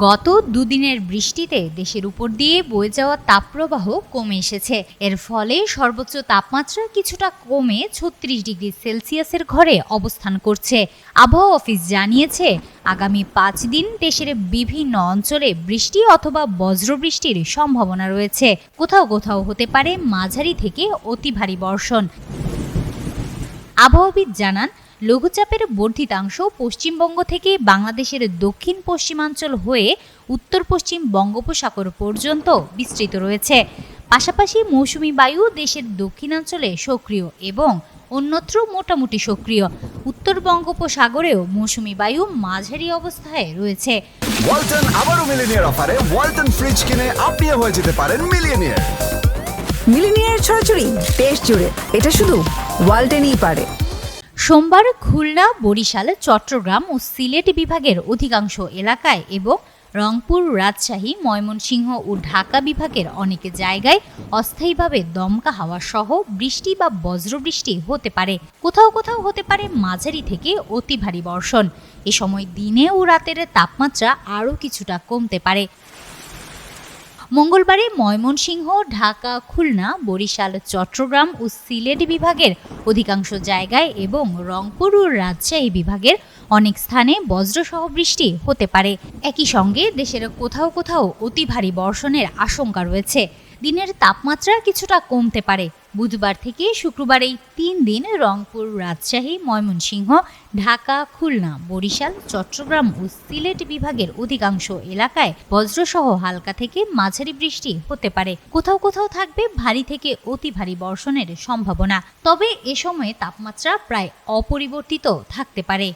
গত দুদিনের বৃষ্টিতে দেশের উপর দিয়ে বয়ে যাওয়া তাপপ্রবাহ কমে এসেছে। এর ফলে সর্বোচ্চ তাপমাত্রা কিছুটা কমে ৩৬ ডিগ্রি সেলসিয়াসের ঘরে অবস্থান করছে। আবহাওয়া অফিস জানিয়েছে, আগামী ৫ দিন দেশের বিভিন্ন অঞ্চলে বৃষ্টি অথবা বজ্রবৃষ্টির সম্ভাবনা রয়েছে। কোথাও কোথাও হতে পারে মাঝারি থেকে অতি ভারী বর্ষণ। আবহাওয়াবিদ জানান, লঘুচাপের বর্ধিতাংশ পশ্চিমবঙ্গ থেকে বাংলাদেশের দক্ষিণ পশ্চিমাঞ্চল হয়ে উত্তর পশ্চিম বঙ্গোপসাগর পর্যন্ত বিস্তৃত রয়েছে। পাশাপাশি মৌসুমী বায়ু দেশের দক্ষিণাঞ্চলে সক্রিয় এবং অন্যত্র মোটামুটি সক্রিয়। উত্তর বঙ্গোপসাগরেও মৌসুমী বায়ু মাঝারি অবস্থায় রয়েছে। ওয়ালটন আবারও মিলিনিয়ার অফারে ওয়ালটন ফ্রিজ কিনে আপনিও হয়ে যেতে পারেন মিলিয়নিয়ার। মিলিনিয়ার ছড়াছড়ি দেশ জুড়ে, এটা শুধু ওয়ালটেনই পারে। সোমবার খুলনা, বরিশাল, চট্টগ্রাম ও সিলেট বিভাগের অধিকাংশ এলাকায় এবং রংপুর, রাজশাহী, ময়মনসিংহ ও ঢাকা বিভাগের অনেক জায়গায় অস্থায়ীভাবে দমকা হাওয়া সহ বৃষ্টি বা বজ্রবৃষ্টি হতে পারে। কোথাও কোথাও হতে পারে মাঝারি থেকে অতি ভারী বর্ষণ। এ সময় দিনে ও রাতের তাপমাত্রা আরও কিছুটা কমতে পারে। মঙ্গলবারে ময়মনসিংহ, ঢাকা, খুলনা, বরিশাল, চট্টগ্রাম ও সিলেট বিভাগের অধিকাংশ জায়গায় এবং রংপুর ও রাজশাহী বিভাগের অনেক স্থানে বজ্রসহ বৃষ্টি হতে পারে। একই সঙ্গে দেশের কোথাও কোথাও অতি ভারী বর্ষণের আশঙ্কা রয়েছে। দিনের তাপমাত্রা কিছুটা কমতে পারে। বুধবার থেকে শুক্রবার এই ৩ দিন রংপুর, রাজশাহী, ময়মনসিংহ, ঢাকা, খুলনা, বরিশাল, চট্টগ্রাম ও সিলেট বিভাগের অধিকাংশ এলাকায় বজ্রসহ হালকা থেকে মাঝারি বৃষ্টি হতে পারে। কোথাও কোথাও থাকবে ভারী থেকে অতি ভারী বর্ষণের সম্ভাবনা। তবে এ সময়ে তাপমাত্রা প্রায় অপরিবর্তিত থাকতে পারে।